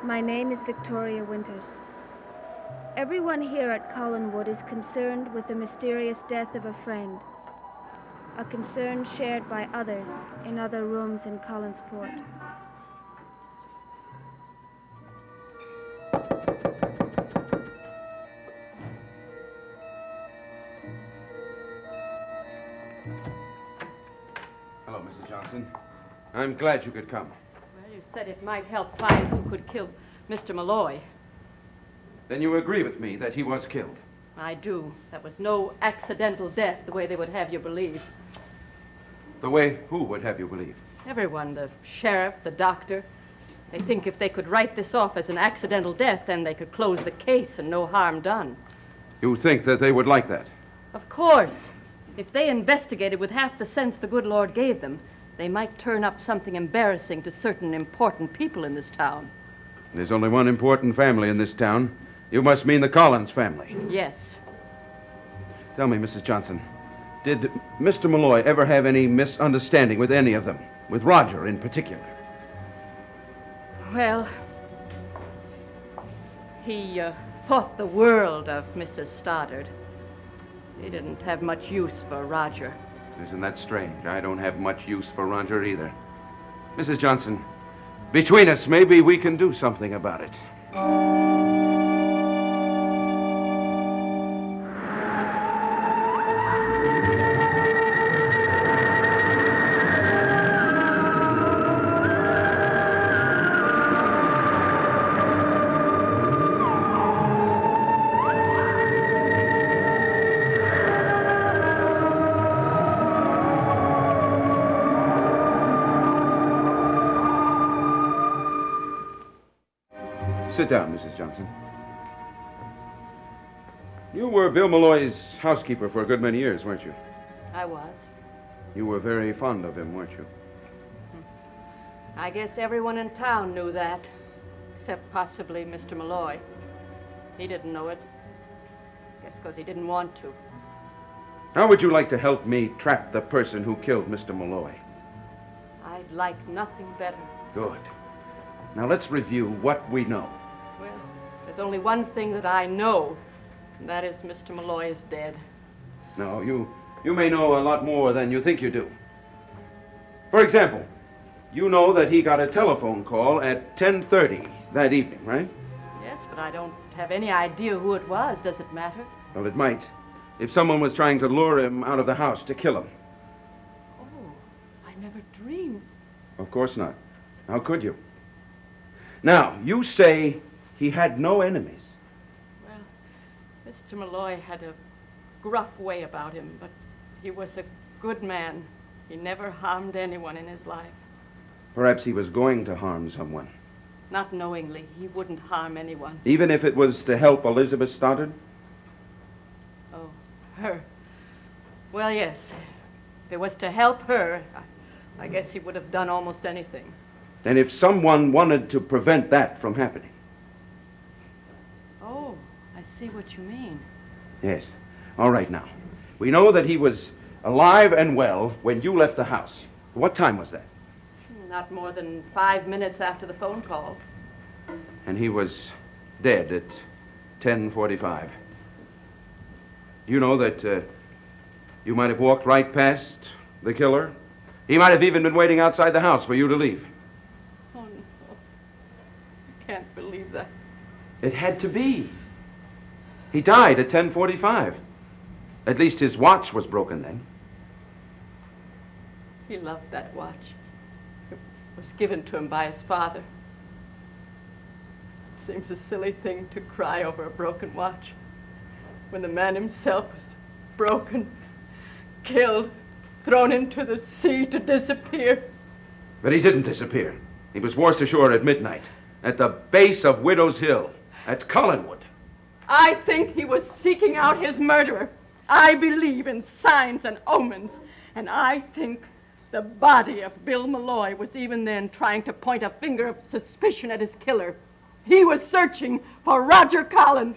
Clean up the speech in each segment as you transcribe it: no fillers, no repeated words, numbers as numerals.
My name is Victoria Winters. Everyone here at Collinwood is concerned with the mysterious death of a friend, a concern shared by others in other rooms in Collinsport. Hello, Mrs. Johnson. I'm glad you could come. Well, you said it might help find who could kill Mr. Malloy. Then you agree with me that he was killed? I do. That was no accidental death the way they would have you believe. The way who would have you believe? Everyone, the sheriff, the doctor. They think if they could write this off as an accidental death, then they could close the case and no harm done. You think that they would like that? Of course. If they investigated with half the sense the good Lord gave them, they might turn up something embarrassing to certain important people in this town. There's only one important family in this town. You must mean the Collins family. Yes. Tell me, Mrs. Johnson, did Mr. Malloy ever have any misunderstanding with any of them? With Roger in particular? Well, he thought the world of Mrs. Stoddard. He didn't have much use for Roger. Isn't that strange? I don't have much use for Roger either. Mrs. Johnson, between us, maybe we can do something about it. Sit down, Mrs. Johnson. You were Bill Malloy's housekeeper for a good many years, weren't you? I was. You were very fond of him, weren't you? I guess everyone in town knew that, except possibly Mr. Malloy. He didn't know it. Guess because he didn't want to. How would you like to help me trap the person who killed Mr. Malloy? I'd like nothing better. Good. Now let's review what we know. Well, there's only one thing that I know, and that is Mr. Malloy is dead. No, you may know a lot more than you think you do. For example, you know that he got a telephone call at 10:30 that evening, right? Yes, but I don't have any idea who it was. Does it matter? Well, it might. If someone was trying to lure him out of the house to kill him. Oh, I never dreamed. Of course not. How could you? Now, you say he had no enemies. Well, Mr. Malloy had a gruff way about him, but he was a good man. He never harmed anyone in his life. Perhaps he was going to harm someone. Not knowingly. He wouldn't harm anyone. Even if it was to help Elizabeth Stoddard? Oh, her. Well, yes. If it was to help her, I guess he would have done almost anything. And if someone wanted to prevent that from happening? Oh, I see what you mean. Yes. All right, now. We know that he was alive and well when you left the house. What time was that? Not more than 5 minutes after the phone call. And he was dead at 10:45. You know that you might have walked right past the killer? He might have even been waiting outside the house for you to leave. Oh, no. I can't believe that. It had to be. He died at 10:45. At least his watch was broken then. He loved that watch. It was given to him by his father. It seems a silly thing to cry over a broken watch when the man himself was broken, killed, thrown into the sea to disappear. But he didn't disappear. He was washed ashore at midnight, at the base of Widow's Hill, at Collinwood. I think he was seeking out his murderer. I believe in signs and omens, and I think the body of Bill Malloy was even then trying to point a finger of suspicion at his killer. He was searching for Roger Collins.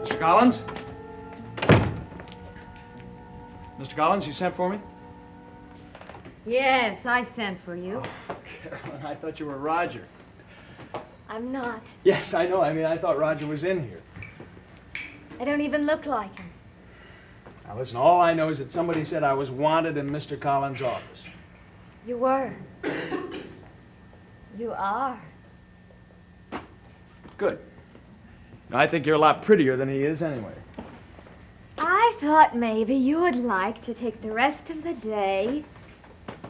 Mr. Collins? Mr. Collins, you sent for me? Yes, I sent for you. Oh, Carolyn, I thought you were Roger. I'm not. Yes, I know. I mean, I thought Roger was in here. I don't even look like him. Now, listen, all I know is that somebody said I was wanted in Mr. Collins' office. You were. You are. Good. I think you're a lot prettier than he is anyway. I thought maybe you would like to take the rest of the day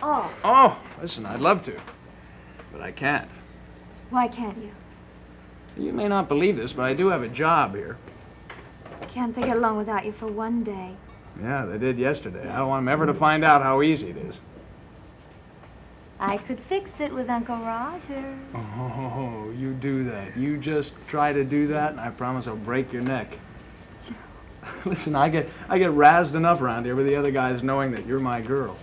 off. Oh, listen, I'd love to. But I can't. Why can't you? You may not believe this, but I do have a job here. Can't they get along without you for one day? Yeah, they did yesterday. I don't want them ever to find out how easy it is. I could fix it with Uncle Roger. Oh, you do that. You just try to do that, and I promise I'll break your neck. Listen, I get razzed enough around here with the other guys knowing that you're my girl.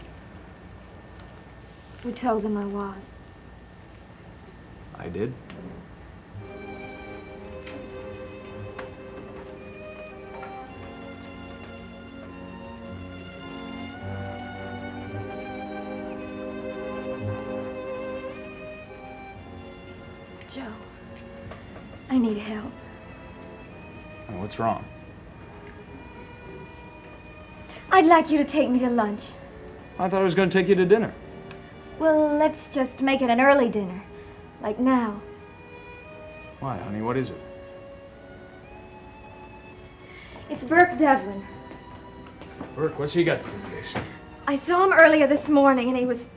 Who told them I was? I did. Joe, I need help. Oh, what's wrong? I'd like you to take me to lunch. I thought I was going to take you to dinner. Well, let's just make it an early dinner. Like now. Why, honey? What is it? It's Burke Devlin. Burke, what's he got to do with this? I saw him earlier this morning and he was...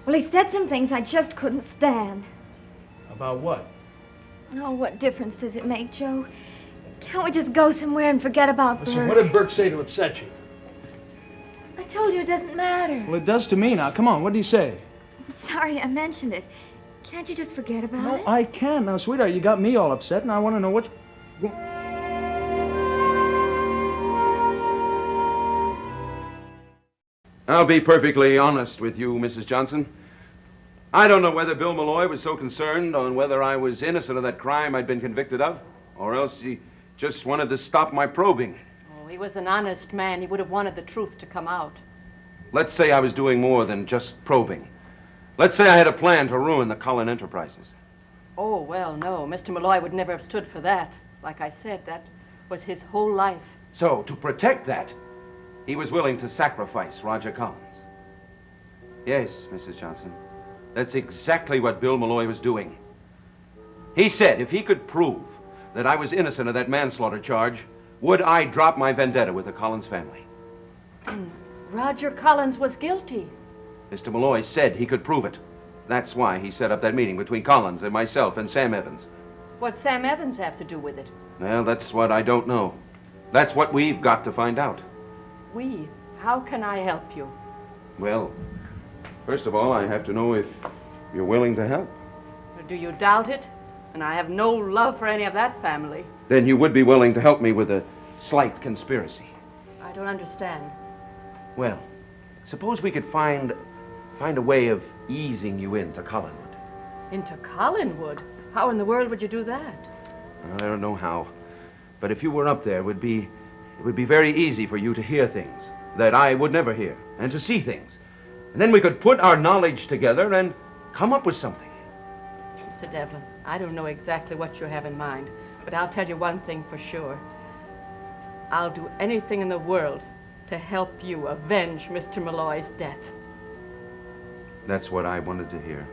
Well, he said some things I just couldn't stand. About what? Oh, what difference does it make, Joe? Can't we just go somewhere and forget about Listen, Burke? what did Burke say to upset you? I told you it doesn't matter. Well, it does to me now. Come on, what did he say? I'm sorry I mentioned it. Can't you just forget about No, it? I can. Now, sweetheart, you got me all upset, and I want to know what's... I'll be perfectly honest with you, Mrs. Johnson. I don't know whether Bill Malloy was so concerned on whether I was innocent of that crime I'd been convicted of, or else he just wanted to stop my probing. Oh, he was an honest man. He would have wanted the truth to come out. Let's say I was doing more than just probing. Let's say I had a plan to ruin the Collin enterprises. Oh, well, no. Mr. Malloy would never have stood for that. Like I said, that was his whole life. So, to protect that, he was willing to sacrifice Roger Collins. Yes, Mrs. Johnson. That's exactly what Bill Malloy was doing. He said if he could prove that I was innocent of that manslaughter charge, would I drop my vendetta with the Collins family? And Roger Collins was guilty. Mr. Malloy said he could prove it. That's why he set up that meeting between Collins and myself and Sam Evans. What'd Sam Evans have to do with it? Well, that's what I don't know. That's what we've got to find out. We? How can I help you? Well, first of all, I have to know if you're willing to help. Do you doubt it? And I have no love for any of that family. Then you would be willing to help me with a slight conspiracy. I don't understand. Well, suppose we could find a way of easing you into Collinwood. Into Collinwood? How in the world would you do that? I don't know how, but if you were up there, it would be very easy for you to hear things that I would never hear, and to see things. And then we could put our knowledge together and come up with something. Mr. Devlin, I don't know exactly what you have in mind, but I'll tell you one thing for sure. I'll do anything in the world to help you avenge Mr. Malloy's death. That's what I wanted to hear.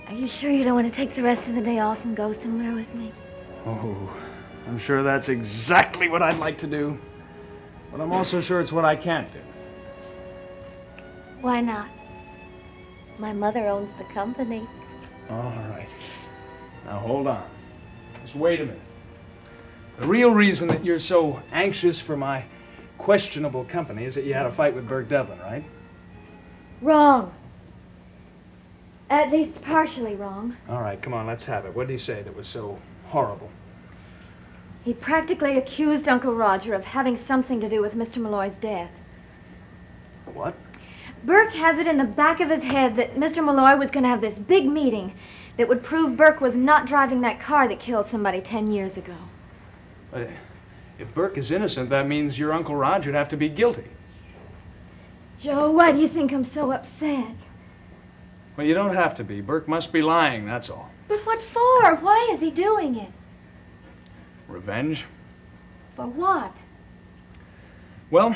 Are you sure you don't want to take the rest of the day off and go somewhere with me? Oh, I'm sure that's exactly what I'd like to do. But I'm also sure it's what I can't do. Why not? My mother owns the company. All right. Now, hold on. Just wait a minute. The real reason that you're so anxious for my questionable company is that you had a fight with Burke Devlin, right? Wrong. At least partially wrong. All right, come on, let's have it. What did he say that was so horrible? He practically accused Uncle Roger of having something to do with Mr. Malloy's death. What? Burke has it in the back of his head that Mr. Malloy was going to have this big meeting, that would prove Burke was not driving that car that killed somebody 10 years ago. But if Burke is innocent, that means your Uncle Roger'd have to be guilty. Joe, why do you think I'm so upset? Well, you don't have to be. Burke must be lying, that's all. But what for? Why is he doing it? Revenge? For what? Well,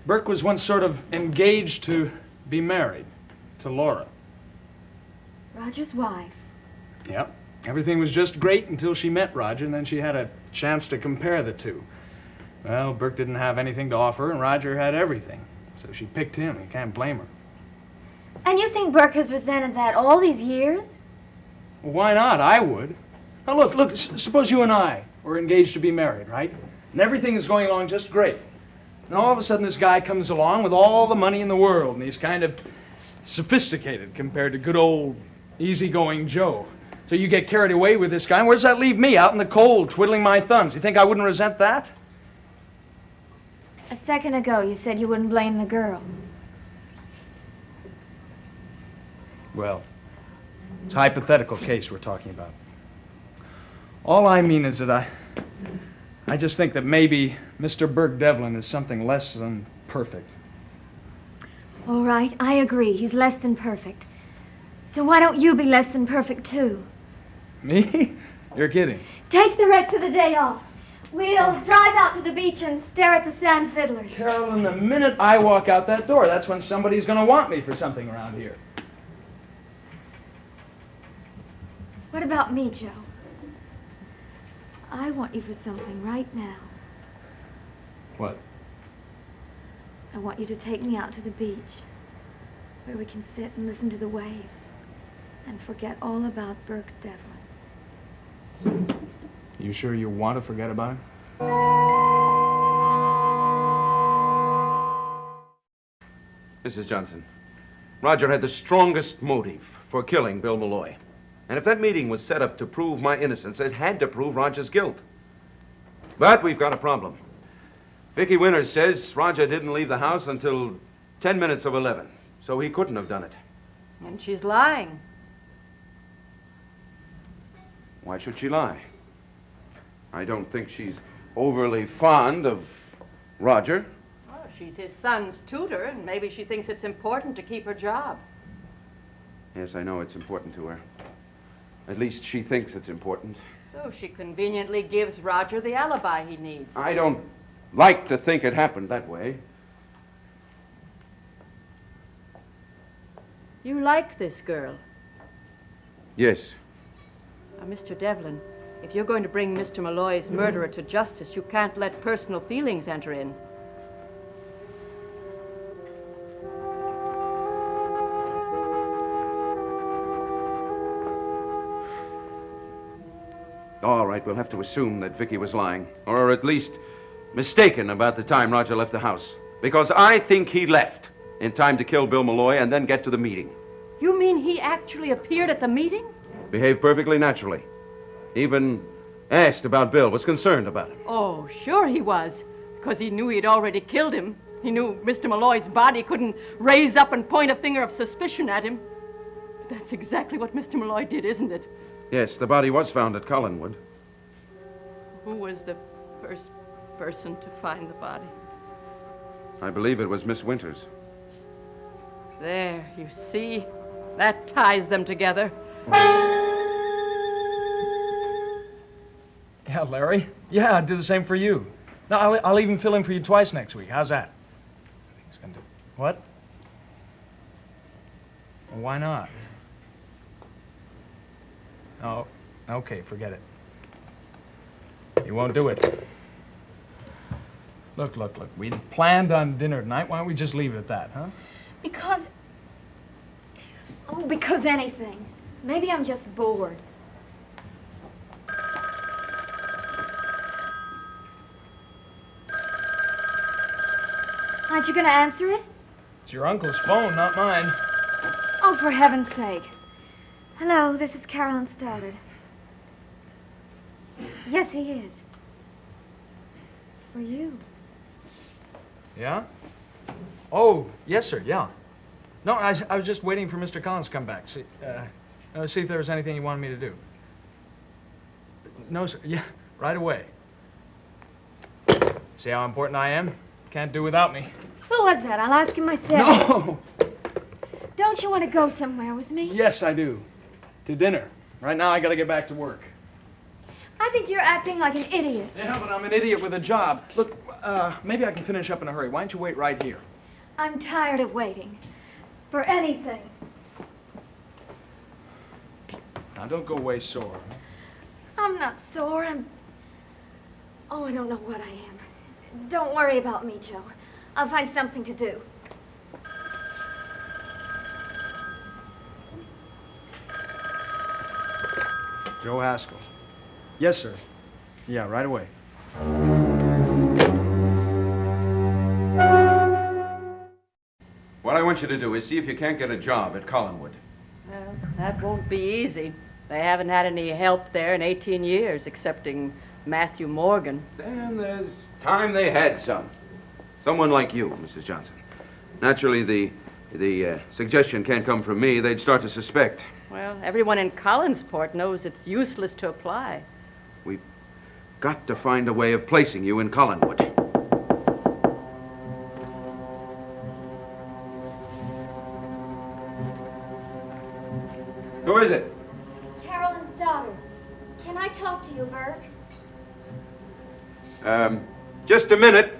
Burke was once sort of engaged to be married to Laura. Roger's wife. Yep. Everything was just great until she met Roger, and then she had a chance to compare the two. Well, Burke didn't have anything to offer, and Roger had everything. So she picked him. You can't blame her. And you think Burke has resented that all these years? Well, why not? I would. Now, look, suppose you and I were engaged to be married, right? And everything is going along just great. And all of a sudden, this guy comes along with all the money in the world, and he's kind of sophisticated compared to good old easygoing Joe. So you get carried away with this guy, and where does that leave me? Out in the cold, twiddling my thumbs. You think I wouldn't resent that? A second ago, you said you wouldn't blame the girl. Well, it's a hypothetical case we're talking about. All I mean is that I just think that maybe Mr. Burke Devlin is something less than perfect. All right, I agree. He's less than perfect. So why don't you be less than perfect, too? Me? You're kidding. Take the rest of the day off. We'll drive out to the beach and stare at the sand fiddlers. Carolyn, the minute I walk out that door, that's when somebody's going to want me for something around here. What about me, Joe? I want you for something right now. What? I want you to take me out to the beach, where we can sit and listen to the waves and forget all about Burke Devlin. You sure you want to forget about him? Mrs. Johnson, Roger had the strongest motive for killing Bill Malloy. And if that meeting was set up to prove my innocence, it had to prove Roger's guilt. But we've got a problem. Vicky Winters says Roger didn't leave the house until 10 minutes of 11, so he couldn't have done it. And she's lying. Why should she lie? I don't think she's overly fond of Roger. Well, she's his son's tutor, and maybe she thinks it's important to keep her job. Yes, I know it's important to her. At least she thinks it's important. So she conveniently gives Roger the alibi he needs. I don't like to think it happened that way. You like this girl? Yes. Mr. Devlin, if you're going to bring Mr. Malloy's murderer to justice, you can't let personal feelings enter in. All right, we'll have to assume that Vicky was lying, or at least mistaken about the time Roger left the house. Because I think he left in time to kill Bill Malloy and then get to the meeting. You mean he actually appeared at the meeting? Behaved perfectly naturally. Even asked about Bill, was concerned about him. Oh, sure he was, because he knew he'd already killed him. He knew Mr. Malloy's body couldn't raise up and point a finger of suspicion at him. That's exactly what Mr. Malloy did, isn't it? Yes, the body was found at Collinwood. Who was the first person to find the body? I believe it was Miss Winters. There, you see? That ties them together. Yeah, Larry. Yeah, I'd do the same for you. No, I'll even fill in for you twice next week. How's that? He's gonna do what? Well, why not? Oh, okay, forget it. You won't do it. Look. We'd planned on dinner tonight. Why don't we just leave it at that, huh? Because anything. Maybe I'm just bored. Aren't you going to answer it? It's your uncle's phone, not mine. Oh, for heaven's sake. Hello, this is Carolyn Stoddard. Yes, he is. It's for you. Yeah? Oh, yes, sir, yeah. No, I was just waiting for Mr. Collins to come back. See, See if there was anything you wanted me to do. No, sir. Yeah, right away. See how important I am? Can't do without me. Who was that? I'll ask him myself. No! Don't you want to go somewhere with me? Yes, I do. To dinner. Right now, I gotta get back to work. I think you're acting like an idiot. Yeah, but I'm an idiot with a job. Look, maybe I can finish up in a hurry. Why don't you wait right here? I'm tired of waiting. For anything. Now, don't go away sore. I'm not sore. Oh, I don't know what I am. Don't worry about me, Joe. I'll find something to do. Joe Haskell. Yes, sir. Yeah, right away. What I want you to do is see if you can't get a job at Collinwood. Well, that won't be easy. They haven't had any help there in 18 years, excepting Matthew Morgan. Then there's time they had some. Someone like you, Mrs. Johnson. Naturally, the suggestion can't come from me. They'd start to suspect. Well, everyone in Collinsport knows it's useless to apply. We've got to find a way of placing you in Collinwood. Who is it? Carolyn Stoddard. Can I talk to you, Burke? Just a minute.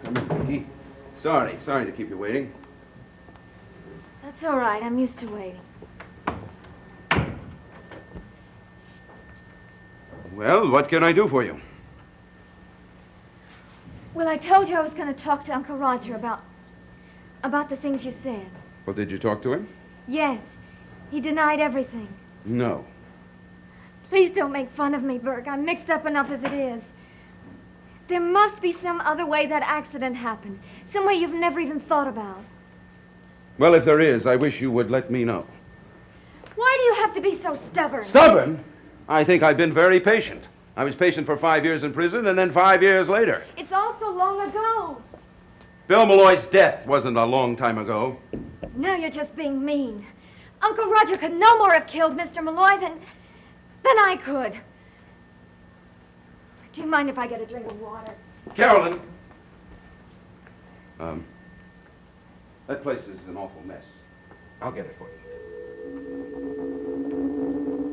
Come in, Vicky. Sorry to keep you waiting. That's all right. I'm used to waiting. Well, what can I do for you? Well, I told you I was going to talk to Uncle Roger about the things you said. Well, did you talk to him? Yes. He denied everything. No. Please don't make fun of me, Burke. I'm mixed up enough as it is. There must be some other way that accident happened. Some way you've never even thought about. Well, if there is, I wish you would let me know. Why do you have to be so stubborn? Stubborn? I think I've been very patient. I was patient for 5 years in prison and then 5 years later. It's all so long ago. Bill Malloy's death wasn't a long time ago. Now you're just being mean. Uncle Roger could no more have killed Mr. Malloy than I could. Do you mind if I get a drink of water? Carolyn! That place is an awful mess. I'll get it for you.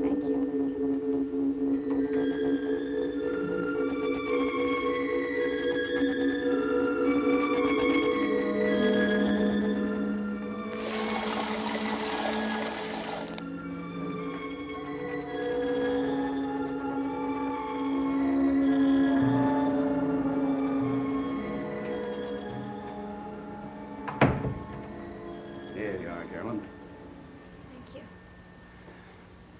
Thank you.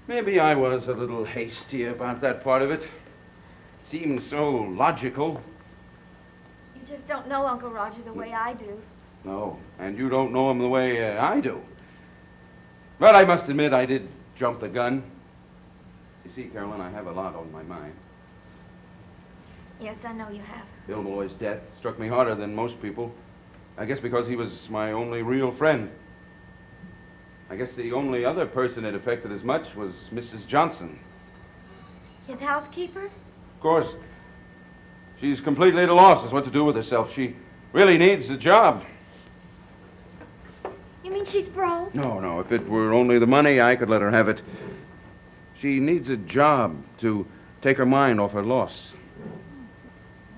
Maybe I was a little hasty about that part of it. It seemed so logical. You just don't know Uncle Roger the way I do. No, and you don't know him the way I do. But I must admit I did jump the gun. You see, Carolyn, I have a lot on my mind. Yes, I know you have. Bill Malloy's death struck me harder than most people. I guess because he was my only real friend. I guess the only other person it affected as much was Mrs. Johnson. His housekeeper? Of course. She's completely at a loss as what to do with herself. She really needs a job. You mean she's broke? No. If it were only the money, I could let her have it. She needs a job to take her mind off her loss.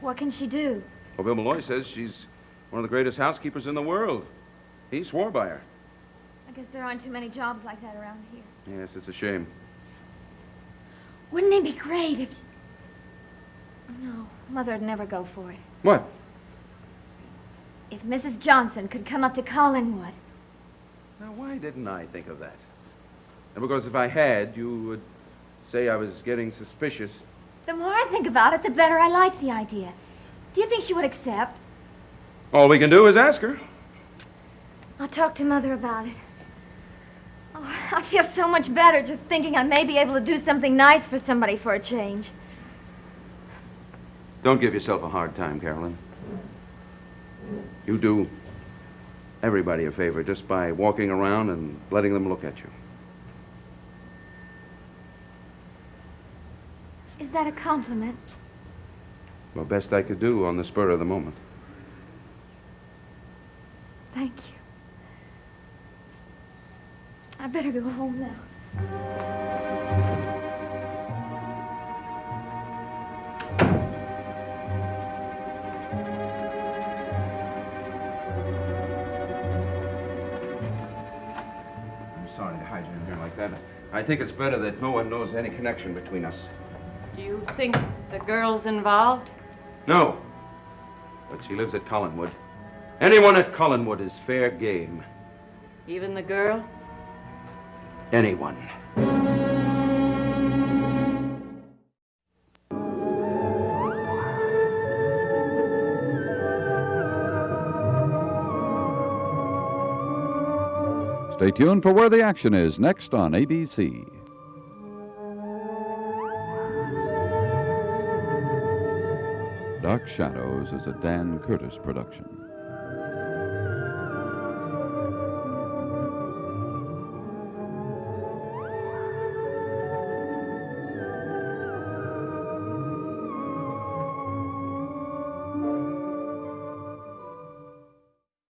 What can she do? Well, Bill Malloy says she's one of the greatest housekeepers in the world. He swore by her. I guess there aren't too many jobs like that around here. Yes, it's a shame. Wouldn't it be great if... No, Mother'd never go for it. What? If Mrs. Johnson could come up to Collinwood. Now, why didn't I think of that? And because if I had, you would say I was getting suspicious. The more I think about it, the better I like the idea. Do you think she would accept? All we can do is ask her. I'll talk to Mother about it. Oh, I feel so much better just thinking I may be able to do something nice for somebody for a change. Don't give yourself a hard time, Carolyn. You do everybody a favor just by walking around and letting them look at you. Is that a compliment? Well, best I could do on the spur of the moment. Thank you. I better go home now. I'm sorry to hide you in here like that. I think it's better that no one knows any connection between us. Do you think the girl's involved? No. But she lives at Collinwood. Anyone at Collinwood is fair game. Even the girl? Anyone. Stay tuned for Where the Action Is next on ABC. Dark Shadows is a Dan Curtis production.